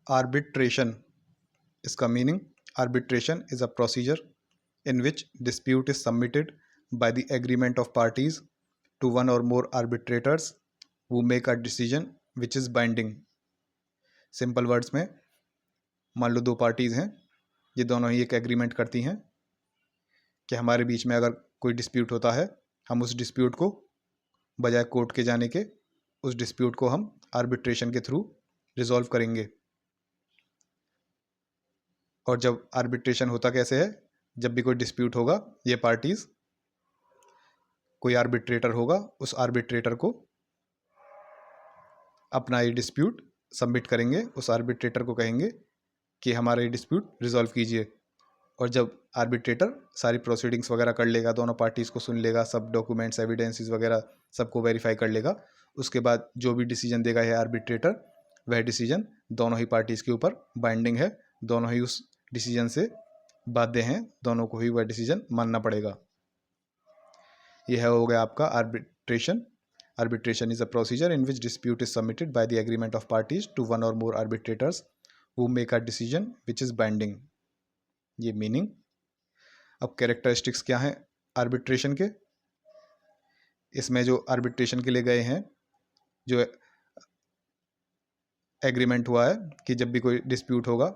Arbitration, इसका meaning, arbitration is a procedure in which dispute is submitted by the agreement of parties to one or more arbitrators who make a decision which is binding. Simple words में, मान लो दो parties हैं, ये दोनों ही एक agreement करती हैं कि हमारे बीच में अगर कोई डिस्प्यूट होता है, हम उस डिस्प्यूट को बजाय कोर्ट के जाने के उस डिस्प्यूट को हम आर्बिट्रेशन के थ्रू रिजॉल्व करेंगे। और जब आर्बिट्रेशन होता कैसे है, जब भी कोई डिस्प्यूट होगा, ये पार्टीज, कोई आर्बिट्रेटर होगा, उस आर्बिट्रेटर को अपना ये डिस्प्यूट सबमिट करेंगे, उस आर्बिट्रेटर को कहेंगे कि हमारा ये डिस्प्यूट रिजॉल्व कीजिए। और जब आर्बिट्रेटर सारी प्रोसीडिंग्स वगैरह कर लेगा, दोनों पार्टीज़ को सुन लेगा, सब डॉक्यूमेंट्स एविडेंसेस वगैरह सबको वेरीफाई कर लेगा, उसके बाद जो भी डिसीजन देगा ये आर्बिट्रेटर, वह डिसीजन दोनों ही पार्टीज़ के ऊपर बाइंडिंग है, दोनों ही उस डिसीजन से बाध्य हैं, दोनों को ही वह डिसीजन मानना पड़ेगा। यह हो गया आपका arbitration. Arbitration is a procedure in which dispute is submitted by the agreement of parties to one और more arbitrators who make a decision which is binding. ये मीनिंग। अब कैरेक्टरिस्टिक्स क्या हैं आर्बिट्रेशन के? इसमें जो आर्बिट्रेशन के लिए गए हैं, जो एग्रीमेंट हुआ है कि जब भी कोई डिस्प्यूट होगा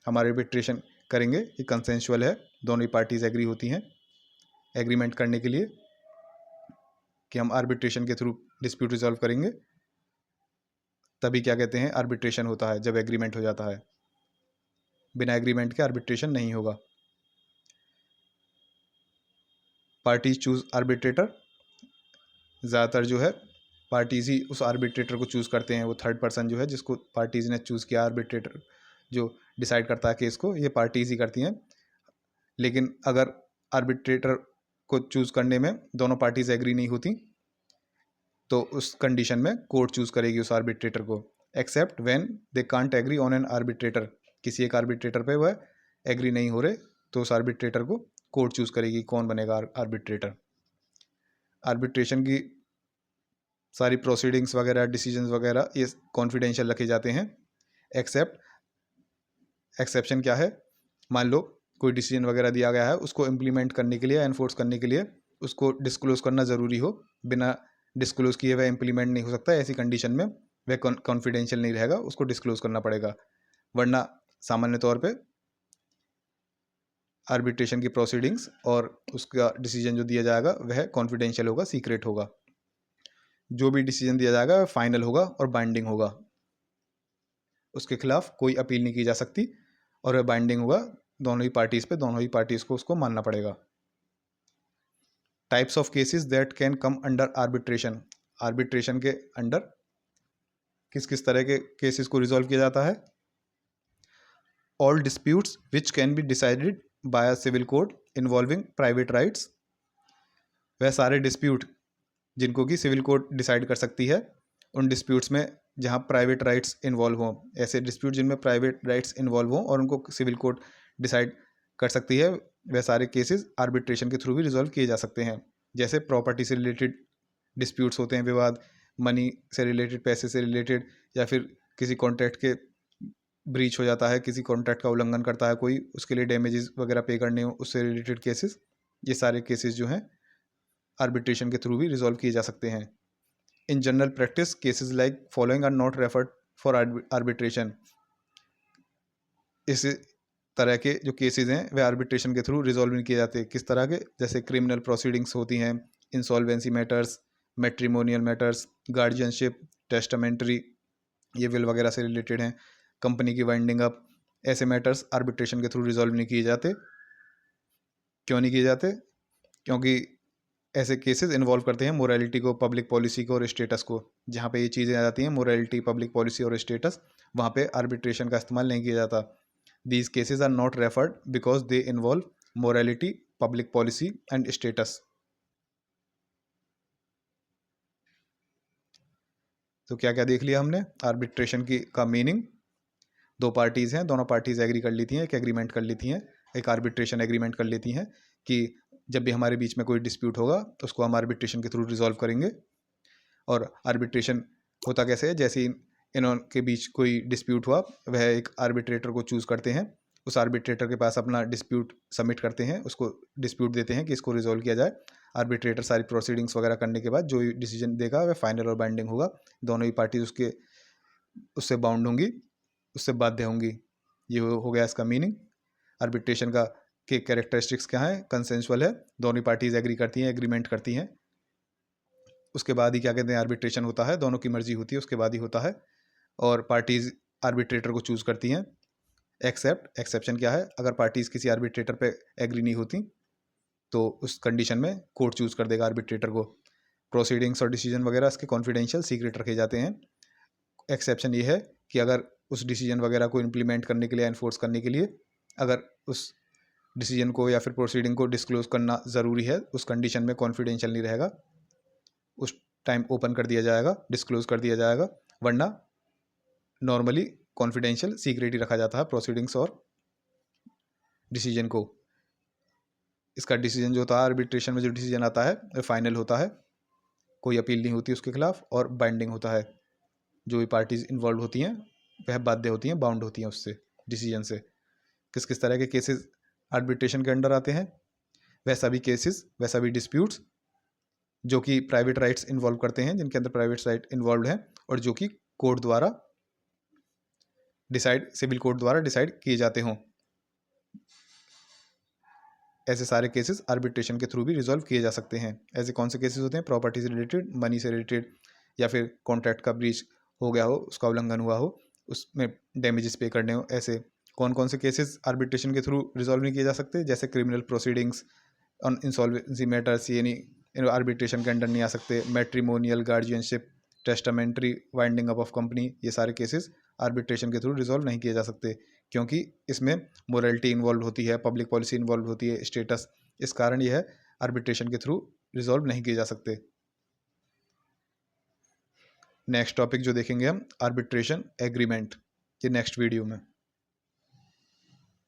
हम आर्बिट्रेशन करेंगे, ये कंसेंशुअल है, दोनों ही पार्टीज एग्री होती हैं एग्रीमेंट करने के लिए कि हम आर्बिट्रेशन के थ्रू डिस्प्यूट रिजॉल्व करेंगे। तभी क्या कहते हैं, आर्बिट्रेशन होता है, जब एग्रीमेंट हो जाता है। बिना एग्रीमेंट के आर्बिट्रेशन नहीं होगा। पार्टीज चूज आर्बिट्रेटर, ज़्यादातर जो है पार्टीज ही उस आर्बिट्रेटर को चूज़ करते हैं। वो थर्ड पर्सन जो है जिसको पार्टीज ने चूज़ किया, आर्बिट्रेटर जो डिसाइड करता है केस को, ये पार्टीज ही करती हैं। लेकिन अगर आर्बिट्रेटर को चूज़ करने में दोनों पार्टीज एग्री नहीं होती तो उस कंडीशन में कोर्ट चूज़ करेगी उस आर्बिट्रेटर को, except when they can't agree on an arbitrator. किसी एक आर्बिट्रेटर पे वह एग्री नहीं हो रहे तो उस आर्बिट्रेटर को कोर्ट चूज़ करेगी कौन बनेगा आर्बिट्रेटर। आर्बिट्रेशन की सारी प्रोसीडिंग्स वगैरह, डिसीजंस वगैरह ये कॉन्फिडेंशियल रखे जाते हैं, एक्सेप्शन क्या है, मान लो कोई डिसीजन वगैरह दिया गया है, उसको इम्प्लीमेंट करने के लिए, एनफोर्स करने के लिए उसको डिस्क्लोज करना ज़रूरी हो, बिना डिस्क्लोज किए वह इम्प्लीमेंट नहीं हो सकता, ऐसी कंडीशन में वह कॉन्फिडेंशियल नहीं रहेगा, उसको डिस्क्लोज करना पड़ेगा। वरना सामान्य तौर पे आर्बिट्रेशन की प्रोसीडिंग्स और उसका डिसीजन जो दिया जाएगा वह कॉन्फिडेंशियल होगा, सीक्रेट होगा। जो भी डिसीजन दिया जाएगा वह फाइनल होगा और बाइंडिंग होगा, उसके खिलाफ कोई अपील नहीं की जा सकती और वह बाइंडिंग होगा दोनों ही पार्टीज पे, दोनों ही पार्टीज को उसको मानना पड़ेगा। Types of cases that can come under arbitration. Arbitration के अंडर किस किस तरह के केसेस को रिजॉल्व किया जाता है? All disputes which can be decided by a civil court involving private rights. वह सारे डिस्प्यूट जिनको कि सिविल कोर्ट डिसाइड कर सकती है, उन डिस्प्यूट्स में जहां प्राइवेट राइट्स इन्वॉल्व हों, ऐसे डिस्प्यूट जिनमें प्राइवेट राइट्स इन्वॉल्व हों और उनको सिविल कोर्ट डिसाइड कर सकती है, वह सारे केसेस आर्बिट्रेशन के थ्रू भी रिजॉल्व किए जा सकते हैं। जैसे प्रॉपर्टी से रिलेटेड डिस्प्यूट्स होते हैं, विवाद, मनी से रिलेटेड, पैसे से रिलेटेड, या फिर किसी कॉन्ट्रैक्ट के ब्रीच हो जाता है, किसी कॉन्ट्रैक्ट का उल्लंघन करता है कोई, उसके लिए डैमेजेस वगैरह पे करने हो, उससे रिलेटेड केसेस, ये सारे केसेस जो हैं आर्बिट्रेशन के थ्रू भी रिजॉल्व किए जा सकते हैं। In general practice cases like following are not referred for arbitration. इस तरह के जो केसेस हैं वह आर्बिट्रेशन के थ्रू रिजॉल्व नहीं किए जाते। किस तरह के? जैसे क्रिमिनल प्रोसीडिंग्स होती हैं, insolvency matters, matrimonial matters, guardianship, testamentary, ये विल वगैरह से रिलेटेड हैं, कंपनी की वाइंडिंग अप, ऐसे मैटर्स आर्बिट्रेशन के थ्रू रिजॉल्व नहीं किए जाते। क्यों नहीं किए जाते? क्योंकि ऐसे केसेस इन्वॉल्व करते हैं मोरालिटी को, पब्लिक पॉलिसी को और स्टेटस को। जहाँ पे ये चीज़ें आ जाती हैं, मोरालिटी, पब्लिक पॉलिसी और स्टेटस, वहाँ पे आर्बिट्रेशन का इस्तेमाल नहीं किया जाता। These cases are not referred because they involve morality, public policy and status. तो क्या क्या देख लिया हमने आर्बिट्रेशन की का मीनिंग? दो पार्टीज़ हैं, दोनों पार्टीज़ एग्री कर लेती हैं, एक एग्रीमेंट कर लेती हैं, एक आर्बिट्रेशन एग्रीमेंट कर लेती हैं कि जब भी हमारे बीच में कोई डिस्प्यूट होगा तो उसको हम आर्बिट्रेशन के थ्रू रिजॉल्व करेंगे। और आर्बिट्रेशन होता कैसे है? जैसे इनके बीच कोई डिस्प्यूट हुआ, वह एक आर्बिट्रेटर को चूज़ करते हैं, उस आर्बिट्रेटर के पास अपना डिस्प्यूट सबमिट करते हैं, उसको डिस्प्यूट देते हैं कि इसको रिजॉल्व किया जाए। आर्बिट्रेटर सारी प्रोसीडिंग्स वगैरह करने के बाद जो डिसीजन देगा वह फाइनल और बाइंडिंग होगा। दोनों ही पार्टी उससे बाउंड होंगी, उससे बाध्य होंगी। ये हो गया इसका मीनिंग। आर्बिट्रेशन के कैरेक्टरिस्टिक्स क्या हैं? कंसेंसुअल है, दोनों पार्टीज एग्री करती हैं, एग्रीमेंट करती हैं। उसके बाद ही क्या कहते हैं, आर्बिट्रेशन होता है, दोनों की मर्जी होती है, उसके बाद ही होता है। और पार्टीज आर्बिट्रेटर को चूज़ करती हैं। एक्सेप्शन क्या है? अगर पार्टीज किसी आर्बिट्रेटर पे एग्री नहीं होती तो उस कंडीशन में कोर्ट चूज़ कर देगा आर्बिट्रेटर को। प्रोसीडिंग्स और डिसीजन वगैरह इसके कॉन्फिडेंशियल सीक्रेट रखे जाते हैं। एक्सेप्शन ये है कि अगर उस डिसीजन वगैरह को इम्प्लीमेंट करने के लिए, एनफोर्स करने के लिए, अगर उस डिसीजन को या फिर प्रोसीडिंग को डिस्क्लोज करना ज़रूरी है, उस कंडीशन में कॉन्फिडेंशियल नहीं रहेगा, उस टाइम ओपन कर दिया जाएगा, डिस्क्लोज कर दिया जाएगा। वरना नॉर्मली कॉन्फिडेंशियल सीक्रेट ही रखा जाता है प्रोसीडिंग्स और डिसीजन को। इसका डिसीजन जो होता है, आर्बिट्रेशन में जो डिसीजन आता है वो फाइनल होता है, कोई अपील नहीं होती उसके खिलाफ, और बाइंडिंग होता है। जो भी पार्टीज इन्वॉल्व होती हैं वह बाध्य होती हैं, बाउंड होती हैं उससे, डिसीजन से। किस किस तरह के केसेस आर्बिट्रेशन के अंडर आते हैं? वह सभी केसेस, वह सभी डिस्प्यूट्स जो कि प्राइवेट राइट्स इन्वॉल्व करते हैं, जिनके अंदर प्राइवेट राइट इन्वॉल्व हैं और जो कि कोर्ट द्वारा सिविल कोर्ट द्वारा डिसाइड किए जाते हों। ऐसे सारे केसेस आर्बिट्रेशन के थ्रू भी रिजॉल्व किए जा सकते हैं। ऐसे कौन से केसेस होते हैं? प्रॉपर्टी से रिलेटेड, मनी से रिलेटेड, या फिर कॉन्ट्रैक्ट का ब्रीच हो गया हो, उसका उल्लंघन हुआ हो, उसमें डैमेजेस पे करने हो। ऐसे कौन कौन से केसेस आर्बिट्रेशन के थ्रू रिजॉल्व नहीं किए जा सकते? जैसे criminal proceedings on insolvency matters, ये नहीं आर्बिट्रेशन के अंडर नहीं आ सकते। Matrimonial, guardianship, testamentary, winding up of company, ये सारे केसेस आर्बिट्रेशन के थ्रू रिजॉल्व नहीं किए जा सकते, क्योंकि इसमें मोरालिटी इन्वॉल्व होती है, पब्लिक पॉलिसी इन्वॉल्व होती है, स्टेटस। इस कारण यह आर्बिट्रेशन के थ्रू रिजॉल्व नहीं किए जा सकते। नेक्स्ट टॉपिक जो देखेंगे हम, आर्बिट्रेशन एग्रीमेंट, ये नेक्स्ट वीडियो में।